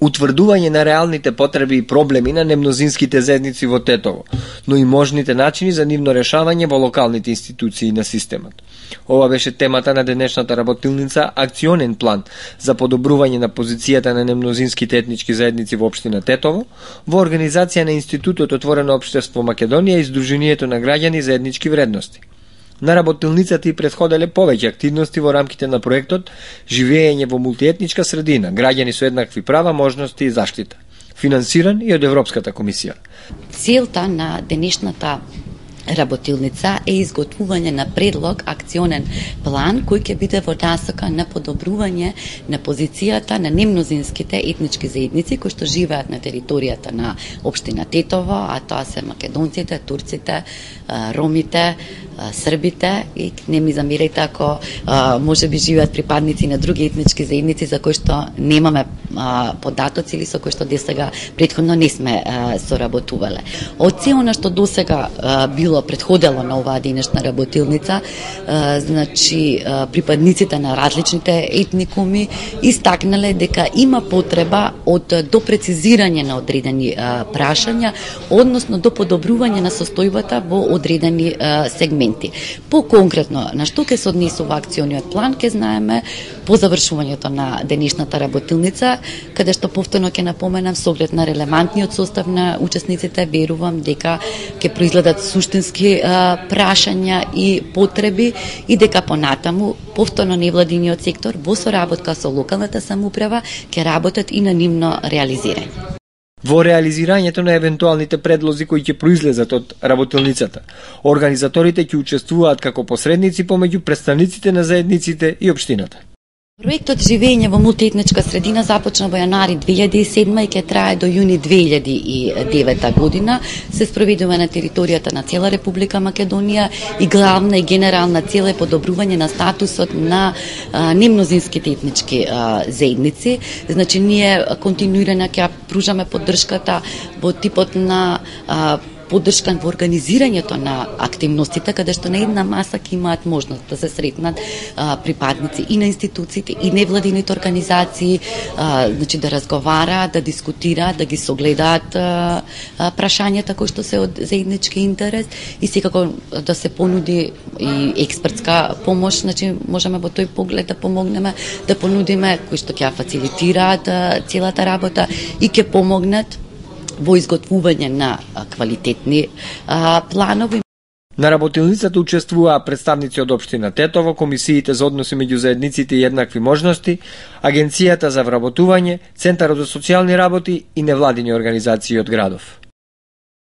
утврдување на реалните потреби и проблеми на немнозинските заедници во Тетово, но и можните начини за нивно решавање во локалните институции на системот. Ова беше темата на денешната работилница Акционен план за подобрување на позицијата на немнозинските етнички заедници во општина Тетово, во организација на Институтот Отворено општество Македонија и Сдруженијето на граѓани за етнички вредности. На работилницата и претходеле повеќе активности во рамките на проектот Живеење во мултиетничка средина, граѓани со еднакви права, можности и заштита, финансиран и од Европската комисија. Целта на денешната работилница е изготвување на предлог акционен план кој ќе биде во насока на подобрување на позицијата на немнозинските етнички заедници кои што живеат на територијата на општина Тетово, а тоа се македонците, турците, ромите, србите и не ми замерете ако можеби живеат припадници на други етнички заедници за кои што немаме податоци или со кои што досега претходно не сме соработувале. Од се она што досега било претходело на оваа денешна работилница, значи припадниците на различните етникуми истакнале дека има потреба од допрецизирање на одредени прашања, односно до подобрување на состојбата во одредени сегменти. По-конкретно, на што ќе се однесува акциониот план, ќе знаеме по завршувањето на денешната работилница, каде што повторно ќе напоменам со оглед на релевантниот состав на учесниците, верувам дека ќе произледат суштински прашања и потреби и дека понатаму повторно невладиниот сектор во соработка со локалната самоуправа ќе работат и на нивно реализирање. Во реализирањето на евентуалните предлози кои ќе произлезат од работилницата, организаторите ќе учествуваат како посредници помеѓу представниците на заедниците и општината. Проектот Живеење во мултиетничка средина започна во јанари 2007 и ќе трае до јуни 2009 година. Се спроведува на територијата на цела Република Македонија и главна и генерална цел е подобрување на статусот на немнозинските етнички заедници. Значи ние континуирано ќе пружаме поддршката во типот на поддршка во организирањето на активностите, каде што на една маса ќе имаат можност да се сретнат припадници и на институциите и невладините организации, значи да разговараат, да дискутираат, да ги согледаат прашањата кои што се од заеднички интерес и секако да се понуди и експертска помош, значи можеме во тој поглед да помогнеме, да понудиме кои што ќе фацилитираат целата работа и ќе помогнат во изготвување на квалитетни планови. На работилницата учествуваа представници од општина Тетово, комисиите за односи меѓу заедниците и еднакви можности, Агенцијата за вработување, Центарот за социјални работи и невладини организации од градов.